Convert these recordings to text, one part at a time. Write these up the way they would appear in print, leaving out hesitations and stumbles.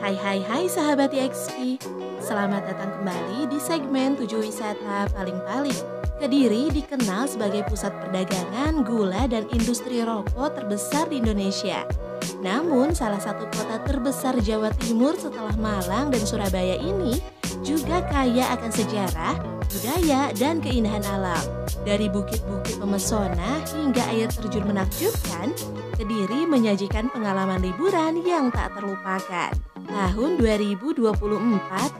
Hai sahabat YXP, selamat datang kembali di segmen 7 wisata paling-paling. Kediri dikenal sebagai pusat perdagangan, gula, dan industri rokok terbesar di Indonesia. Namun salah satu kota terbesar Jawa Timur setelah Malang dan Surabaya ini juga kaya akan sejarah, budaya, dan keindahan alam. Dari bukit-bukit memesona hingga air terjun menakjubkan, Kediri menyajikan pengalaman liburan yang tak terlupakan. Tahun 2024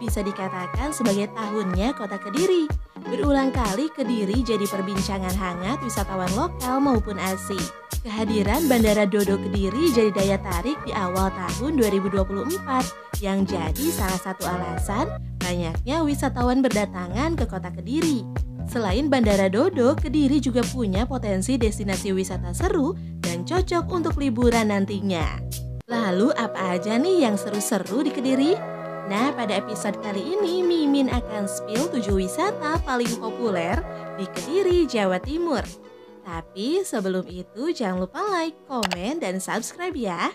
bisa dikatakan sebagai tahunnya kota Kediri. Berulang kali Kediri jadi perbincangan hangat wisatawan lokal maupun asing. Kehadiran Bandara Dodo Kediri jadi daya tarik di awal tahun 2024 yang jadi salah satu alasan banyaknya wisatawan berdatangan ke kota Kediri. Selain Bandara Dodo, Kediri juga punya potensi destinasi wisata seru dan cocok untuk liburan nantinya. Lalu apa aja nih yang seru-seru di Kediri? Nah, pada episode kali ini Mimin akan spill 7 wisata paling populer di Kediri, Jawa Timur. Tapi sebelum itu jangan lupa like, komen, dan subscribe ya.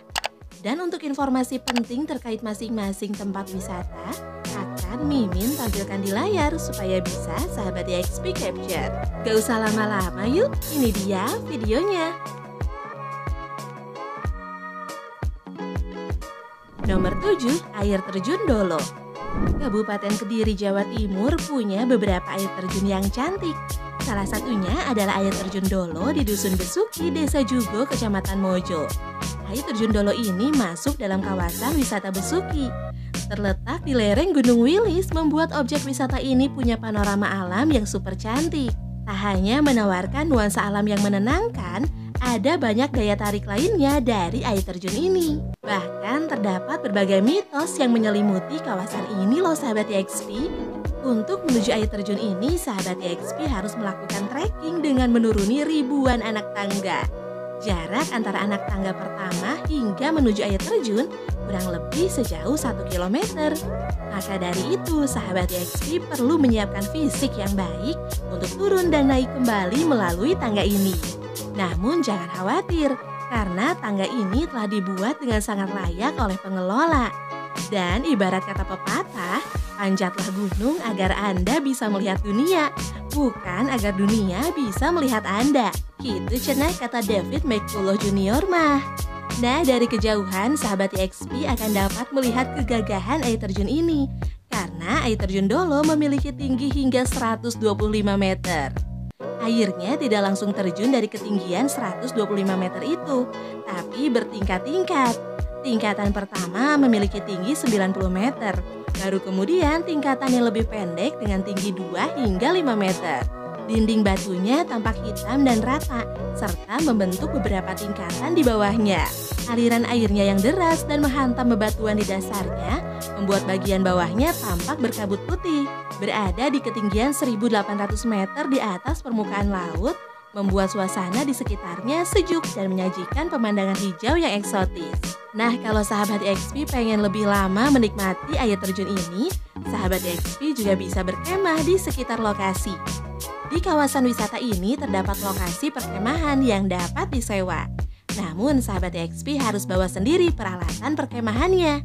Dan untuk informasi penting terkait masing-masing tempat wisata akan Mimin tampilkan di layar supaya bisa sahabat YXP capture. Gak usah lama-lama yuk, ini dia videonya. Nomor 7, Air Terjun Dolo. Kabupaten Kediri, Jawa Timur punya beberapa air terjun yang cantik. Salah satunya adalah air terjun Dolo di Dusun Besuki, Desa Jugo, Kecamatan Mojo. Air terjun Dolo ini masuk dalam kawasan wisata Besuki. Terletak di lereng Gunung Wilis membuat objek wisata ini punya panorama alam yang super cantik. Tak hanya menawarkan nuansa alam yang menenangkan, ada banyak daya tarik lainnya dari air terjun ini. Bahkan terdapat berbagai mitos yang menyelimuti kawasan ini loh sahabat YXP. Untuk menuju air terjun ini, sahabat YXP harus melakukan trekking dengan menuruni ribuan anak tangga. Jarak antara anak tangga pertama hingga menuju air terjun kurang lebih sejauh 1 km. Maka dari itu, sahabat YXP perlu menyiapkan fisik yang baik untuk turun dan naik kembali melalui tangga ini. Namun jangan khawatir, karena tangga ini telah dibuat dengan sangat layak oleh pengelola. Dan ibarat kata pepatah, panjatlah gunung agar Anda bisa melihat dunia, bukan agar dunia bisa melihat Anda. Gitu cenah kata David McCullough Jr. mah. Nah, dari kejauhan sahabat YXP akan dapat melihat kegagahan air terjun ini, karena air terjun Dolo memiliki tinggi hingga 125 meter. Airnya tidak langsung terjun dari ketinggian 125 meter itu, tapi bertingkat-tingkat. Tingkatan pertama memiliki tinggi 90 meter, baru kemudian tingkatan yang lebih pendek dengan tinggi 2 hingga 5 meter. Dinding batunya tampak hitam dan rata, serta membentuk beberapa tingkatan di bawahnya. Aliran airnya yang deras dan menghantam bebatuan di dasarnya, membuat bagian bawahnya tampak berkabut putih. Berada di ketinggian 1.800 meter di atas permukaan laut, membuat suasana di sekitarnya sejuk dan menyajikan pemandangan hijau yang eksotis. Nah, kalau sahabat YXP pengen lebih lama menikmati air terjun ini, sahabat YXP juga bisa berkemah di sekitar lokasi. Di kawasan wisata ini terdapat lokasi perkemahan yang dapat disewa. Namun sahabat YXP harus bawa sendiri peralatan perkemahannya.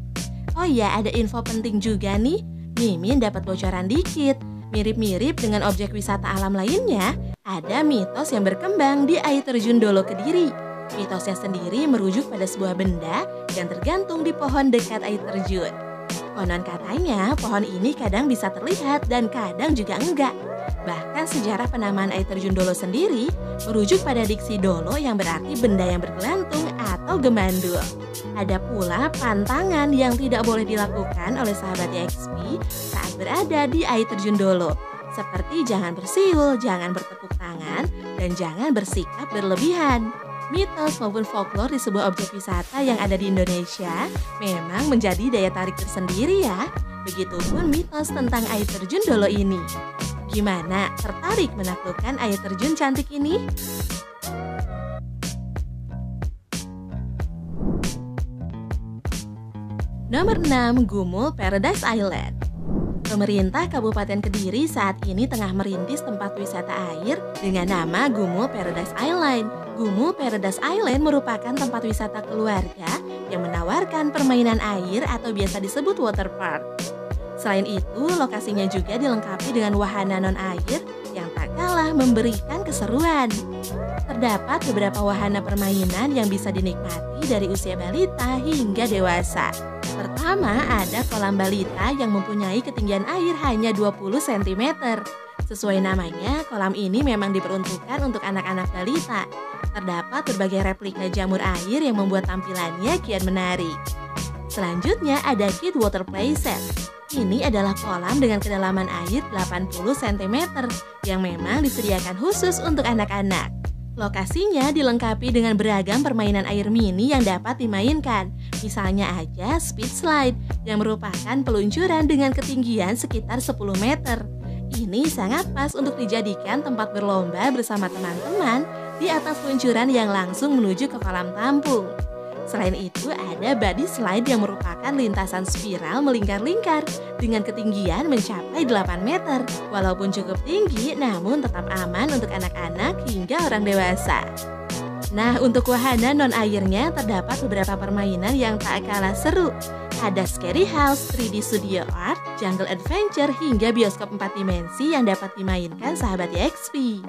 Oh iya, ada info penting juga nih. Mimin dapat bocoran dikit. Mirip-mirip dengan objek wisata alam lainnya, ada mitos yang berkembang di air terjun Dolo Kediri. Mitosnya sendiri merujuk pada sebuah benda yang tergantung di pohon dekat air terjun. Konon katanya pohon ini kadang bisa terlihat dan kadang juga enggak. Bahkan sejarah penamaan air terjun Dolo sendiri merujuk pada diksi Dolo yang berarti benda yang bergelantung atau gemandul. Ada pula pantangan yang tidak boleh dilakukan oleh sahabat YXP saat berada di air terjun Dolo. Seperti jangan bersiul, jangan bertepuk tangan, dan jangan bersikap berlebihan. Mitos maupun folklore di sebuah objek wisata yang ada di Indonesia memang menjadi daya tarik tersendiri ya. Begitupun mitos tentang air terjun Dolo ini. Gimana? Tertarik menaklukkan air terjun cantik ini? Nomor 6, Gumul Paradise Island. Pemerintah Kabupaten Kediri saat ini tengah merintis tempat wisata air dengan nama Gumul Paradise Island. Gumul Paradise Island merupakan tempat wisata keluarga yang menawarkan permainan air atau biasa disebut water park. Selain itu, lokasinya juga dilengkapi dengan wahana non-air yang tak kalah memberikan keseruan. Terdapat beberapa wahana permainan yang bisa dinikmati dari usia balita hingga dewasa. Pertama, ada kolam balita yang mempunyai ketinggian air hanya 20 cm. Sesuai namanya, kolam ini memang diperuntukkan untuk anak-anak balita. Terdapat berbagai replika jamur air yang membuat tampilannya kian menarik. Selanjutnya ada Kid Water Play Set. Ini adalah kolam dengan kedalaman air 80 cm yang memang disediakan khusus untuk anak-anak. Lokasinya dilengkapi dengan beragam permainan air mini yang dapat dimainkan. Misalnya aja speed slide yang merupakan peluncuran dengan ketinggian sekitar 10 meter. Ini sangat pas untuk dijadikan tempat berlomba bersama teman-teman di atas luncuran yang langsung menuju ke kolam tampung. Selain itu ada body slide yang merupakan lintasan spiral melingkar-lingkar dengan ketinggian mencapai 8 meter. Walaupun cukup tinggi, namun tetap aman untuk anak-anak hingga orang dewasa. Nah, untuk wahana non-airnya terdapat beberapa permainan yang tak kalah seru. Ada Scary House, 3D Studio Art, Jungle Adventure, hingga bioskop 4 dimensi yang dapat dimainkan sahabat YXP.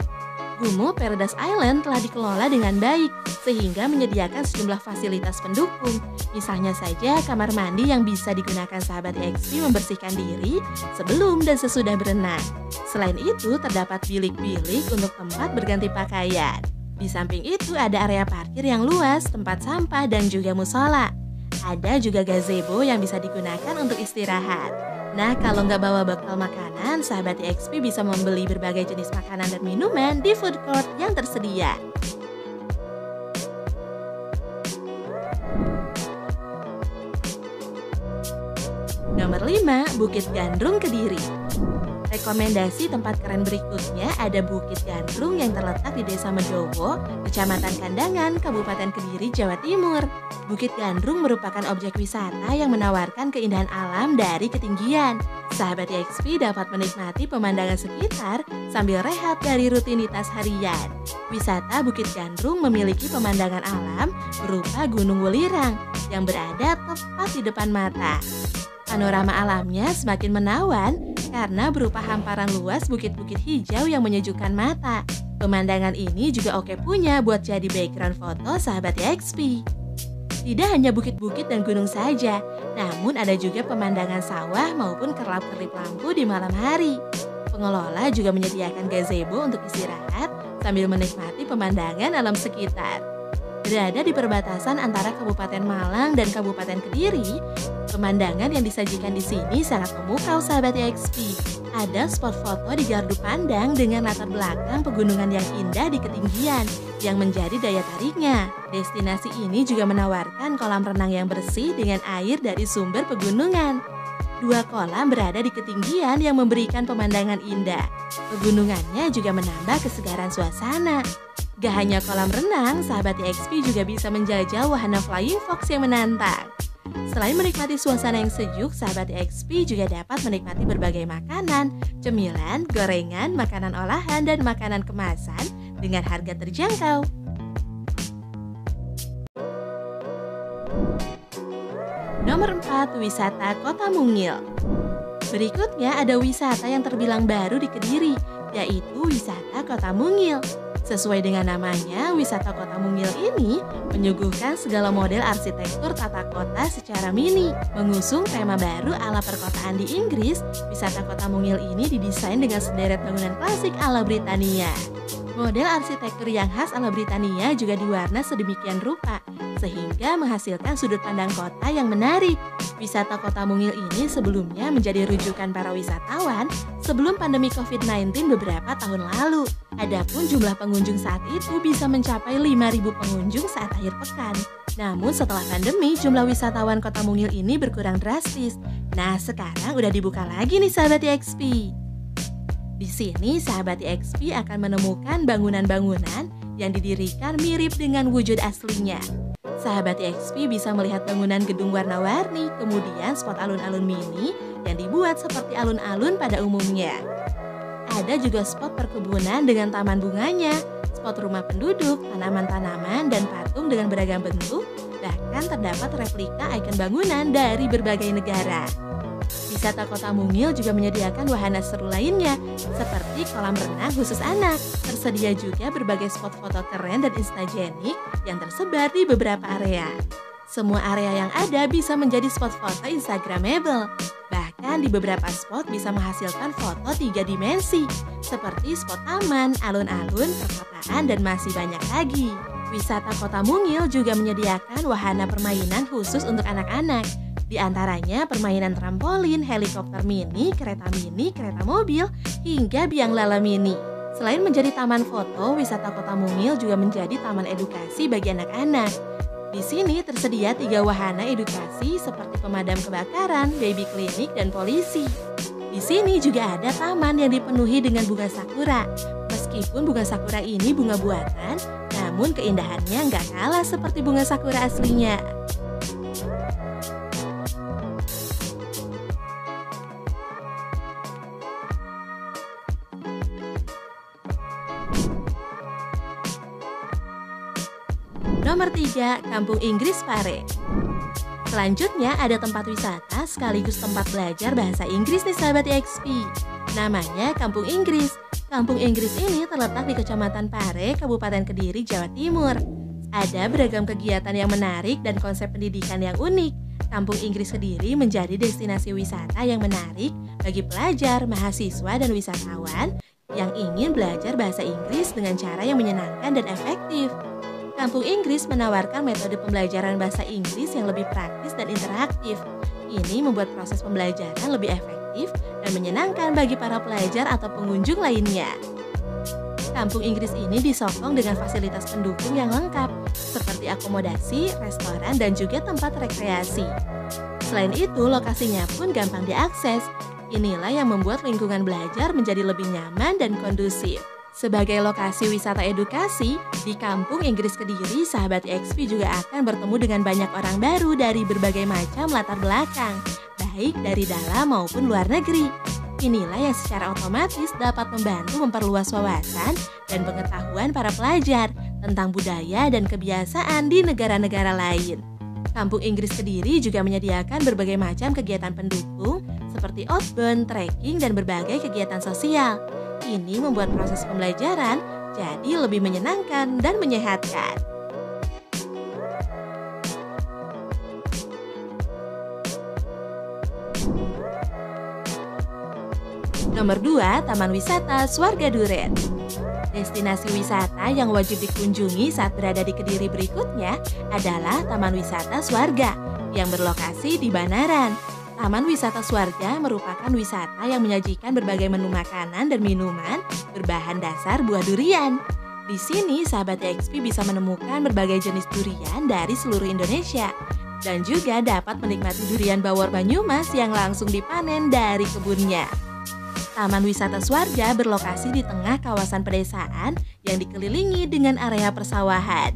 Gumo Paradise Island telah dikelola dengan baik, sehingga menyediakan sejumlah fasilitas pendukung. Misalnya saja kamar mandi yang bisa digunakan sahabat XP membersihkan diri sebelum dan sesudah berenang. Selain itu, terdapat bilik-bilik untuk tempat berganti pakaian. Di samping itu ada area parkir yang luas, tempat sampah, dan juga musola. Ada juga gazebo yang bisa digunakan untuk istirahat. Nah, kalau nggak bawa bekal makanan, sahabat XP bisa membeli berbagai jenis makanan dan minuman di food court yang tersedia. Nomor 5, Bukit Gandrung Kediri. Rekomendasi tempat keren berikutnya ada Bukit Gandrung yang terletak di Desa Medowo, Kecamatan Kandangan, Kabupaten Kediri, Jawa Timur. Bukit Gandrung merupakan objek wisata yang menawarkan keindahan alam dari ketinggian. Sahabat XP dapat menikmati pemandangan sekitar sambil rehat dari rutinitas harian. Wisata Bukit Gandrung memiliki pemandangan alam berupa Gunung Welirang yang berada tepat di depan mata. Panorama alamnya semakin menawan karena berupa hamparan luas bukit-bukit hijau yang menyejukkan mata. Pemandangan ini juga oke punya buat jadi background foto sahabat XP. Tidak hanya bukit-bukit dan gunung saja, namun ada juga pemandangan sawah maupun kerlap-kerlip lampu di malam hari. Pengelola juga menyediakan gazebo untuk istirahat sambil menikmati pemandangan alam sekitar. Berada di perbatasan antara Kabupaten Malang dan Kabupaten Kediri, pemandangan yang disajikan di sini sangat memukau sahabat XP. Ada spot foto di gardu pandang dengan latar belakang pegunungan yang indah di ketinggian yang menjadi daya tariknya. Destinasi ini juga menawarkan kolam renang yang bersih dengan air dari sumber pegunungan. Dua kolam berada di ketinggian yang memberikan pemandangan indah. Pegunungannya juga menambah kesegaran suasana. Gak hanya kolam renang, sahabat XP juga bisa menjajal wahana Flying Fox yang menantang. Selain menikmati suasana yang sejuk, sahabat XP juga dapat menikmati berbagai makanan, cemilan, gorengan, makanan olahan, dan makanan kemasan dengan harga terjangkau. Nomor 4, wisata Kota Mungil. Berikutnya ada wisata yang terbilang baru di Kediri, yaitu wisata Kota Mungil. Sesuai dengan namanya, wisata Kota Mungil ini menyuguhkan segala model arsitektur tata kota secara mini. Mengusung tema baru ala perkotaan di Inggris, wisata Kota Mungil ini didesain dengan sederet bangunan klasik ala Britania. Model arsitektur yang khas ala Britania juga diwarna sedemikian rupa, sehingga menghasilkan sudut pandang kota yang menarik. Wisata Kota Mungil ini sebelumnya menjadi rujukan para wisatawan sebelum pandemi COVID-19 beberapa tahun lalu. Adapun jumlah pengunjung saat itu bisa mencapai 5.000 pengunjung saat akhir pekan. Namun setelah pandemi, jumlah wisatawan Kota Mungil ini berkurang drastis. Nah, sekarang udah dibuka lagi nih sahabat XP. Di sini sahabat XP akan menemukan bangunan-bangunan yang didirikan mirip dengan wujud aslinya. Sahabat XP bisa melihat bangunan gedung warna-warni, kemudian spot alun-alun mini yang dibuat seperti alun-alun pada umumnya. Ada juga spot perkebunan dengan taman bunganya, spot rumah penduduk, tanaman-tanaman, dan patung dengan beragam bentuk. Bahkan bahkan terdapat replika ikon bangunan dari berbagai negara. Wisata Kota Mungil juga menyediakan wahana seru lainnya, seperti kolam renang khusus anak. Tersedia juga berbagai spot foto keren dan instagenik yang tersebar di beberapa area. Semua area yang ada bisa menjadi spot foto instagramable. Bahkan di beberapa spot bisa menghasilkan foto 3 dimensi, seperti spot taman, alun-alun, perkotaan, dan masih banyak lagi. Wisata Kota Mungil juga menyediakan wahana permainan khusus untuk anak-anak. Di antaranya permainan trampolin, helikopter mini, kereta mobil, hingga biang lala mini. Selain menjadi taman foto, wisata Kota Mungil juga menjadi taman edukasi bagi anak-anak. Di sini tersedia 3 wahana edukasi seperti pemadam kebakaran, baby klinik, dan polisi. Di sini juga ada taman yang dipenuhi dengan bunga sakura. Meskipun bunga sakura ini bunga buatan, namun keindahannya nggak kalah seperti bunga sakura aslinya. Nomor 3, Kampung Inggris Pare. Selanjutnya ada tempat wisata sekaligus tempat belajar bahasa Inggris nih sahabat EXP. Namanya Kampung Inggris. Kampung Inggris ini terletak di Kecamatan Pare, Kabupaten Kediri, Jawa Timur. Ada beragam kegiatan yang menarik dan konsep pendidikan yang unik. Kampung Inggris Kediri menjadi destinasi wisata yang menarik bagi pelajar, mahasiswa, dan wisatawan yang ingin belajar bahasa Inggris dengan cara yang menyenangkan dan efektif. Kampung Inggris menawarkan metode pembelajaran bahasa Inggris yang lebih praktis dan interaktif. Ini membuat proses pembelajaran lebih efektif dan menyenangkan bagi para pelajar atau pengunjung lainnya. Kampung Inggris ini disokong dengan fasilitas pendukung yang lengkap, seperti akomodasi, restoran, dan juga tempat rekreasi. Selain itu, lokasinya pun gampang diakses. Inilah yang membuat lingkungan belajar menjadi lebih nyaman dan kondusif. Sebagai lokasi wisata edukasi, di Kampung Inggris Kediri, sahabat EXP juga akan bertemu dengan banyak orang baru dari berbagai macam latar belakang, baik dari dalam maupun luar negeri. Inilah yang secara otomatis dapat membantu memperluas wawasan dan pengetahuan para pelajar tentang budaya dan kebiasaan di negara-negara lain. Kampung Inggris Kediri juga menyediakan berbagai macam kegiatan pendukung seperti outbound, trekking, dan berbagai kegiatan sosial. Ini membuat proses pembelajaran jadi lebih menyenangkan dan menyehatkan. Nomor 2, Taman Wisata Swarga Duren. Destinasi wisata yang wajib dikunjungi saat berada di Kediri berikutnya adalah Taman Wisata Swarga yang berlokasi di Banaran. Taman Wisata Swarga merupakan wisata yang menyajikan berbagai menu makanan dan minuman berbahan dasar buah durian. Di sini, sahabat EXP bisa menemukan berbagai jenis durian dari seluruh Indonesia dan juga dapat menikmati durian Bawor Banyumas yang langsung dipanen dari kebunnya. Taman Wisata Swarga berlokasi di tengah kawasan pedesaan yang dikelilingi dengan area persawahan.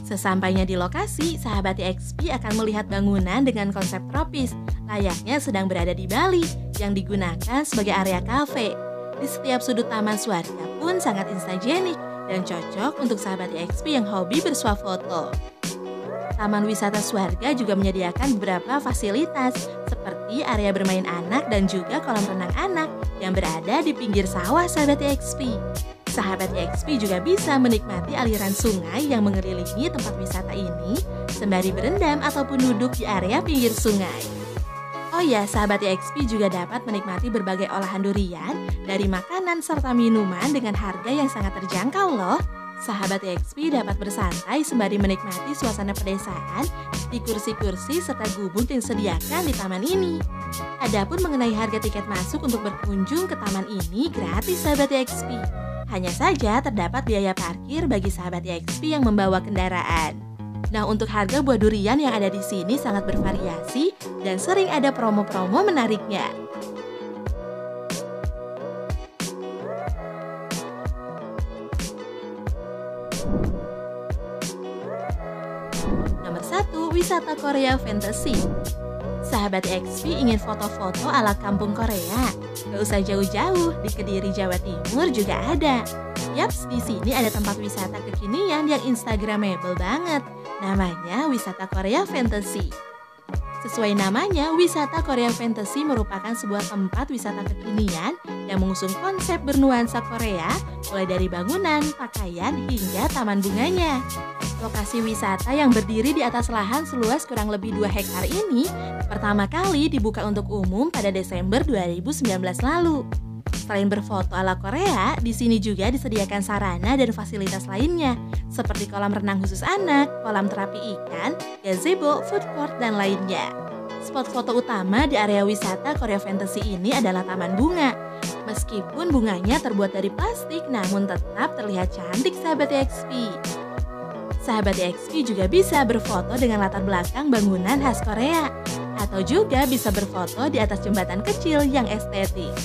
Sesampainya di lokasi, sahabat EXP akan melihat bangunan dengan konsep tropis, layaknya sedang berada di Bali, yang digunakan sebagai area kafe. Di setiap sudut Taman Swarga pun sangat instagenik dan cocok untuk sahabat EXP yang hobi bersuah foto. Taman Wisata Swarga juga menyediakan beberapa fasilitas, seperti area bermain anak dan juga kolam renang anak yang berada di pinggir sawah sahabat EXP. Sahabat EXP juga bisa menikmati aliran sungai yang mengelilingi tempat wisata ini, sembari berendam ataupun duduk di area pinggir sungai. Oh ya, sahabat EXP juga dapat menikmati berbagai olahan durian dari makanan serta minuman dengan harga yang sangat terjangkau loh. Sahabat EXP dapat bersantai sembari menikmati suasana pedesaan di kursi-kursi serta gubuk yang disediakan di taman ini. Adapun mengenai harga tiket masuk untuk berkunjung ke taman ini gratis sahabat EXP. Hanya saja terdapat biaya parkir bagi sahabat EXP yang membawa kendaraan. Nah, untuk harga buah durian yang ada di sini sangat bervariasi dan sering ada promo-promo menariknya. Nomor 1, wisata Korea Fantasy. Sahabat EXP ingin foto-foto ala kampung Korea? Gak usah jauh-jauh, di Kediri, Jawa Timur juga ada. Yaps, di sini ada tempat wisata kekinian yang instagramable banget. Namanya wisata Korea Fantasy. Sesuai namanya, wisata Korea Fantasy merupakan sebuah tempat wisata kekinian yang mengusung konsep bernuansa Korea, mulai dari bangunan, pakaian, hingga taman bunganya. Lokasi wisata yang berdiri di atas lahan seluas kurang lebih 2 hektar ini pertama kali dibuka untuk umum pada Desember 2019 lalu. Selain berfoto ala Korea, di sini juga disediakan sarana dan fasilitas lainnya, seperti kolam renang khusus anak, kolam terapi ikan, gazebo, food court, dan lainnya. Spot foto utama di area wisata Korea Fantasy ini adalah taman bunga. Meskipun bunganya terbuat dari plastik, namun tetap terlihat cantik sahabat EXP. Sahabat EXP juga bisa berfoto dengan latar belakang bangunan khas Korea, atau juga bisa berfoto di atas jembatan kecil yang estetik.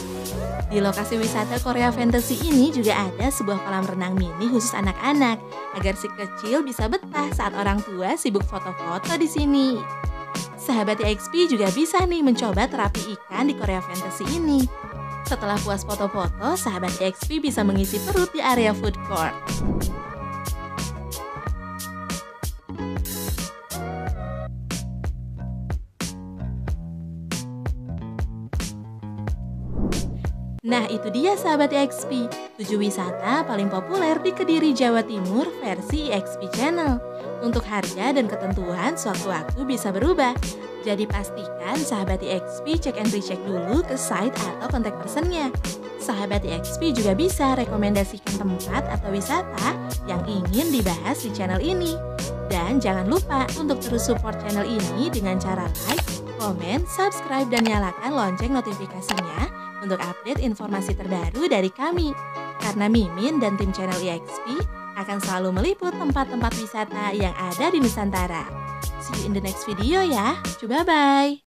Di lokasi wisata Korea Fantasy ini juga ada sebuah kolam renang mini khusus anak-anak, agar si kecil bisa betah saat orang tua sibuk foto-foto di sini. Sahabat EXP juga bisa nih mencoba terapi ikan di Korea Fantasy ini. Setelah puas foto-foto, sahabat EXP bisa mengisi perut di area food court. Nah, itu dia sahabat EXP, 7 wisata paling populer di Kediri, Jawa Timur versi EXP Channel. Untuk harga dan ketentuan sewaktu-waktu bisa berubah. Jadi pastikan sahabat EXP cek and recheck dulu ke site atau kontak personnya. Sahabat EXP juga bisa rekomendasikan tempat atau wisata yang ingin dibahas di channel ini. Dan jangan lupa untuk terus support channel ini dengan cara like, komen, subscribe, dan nyalakan lonceng notifikasinya untuk update informasi terbaru dari kami. Karena Mimin dan tim channel EXP akan selalu meliput tempat-tempat wisata yang ada di Nusantara. See you in the next video ya. Bye-bye.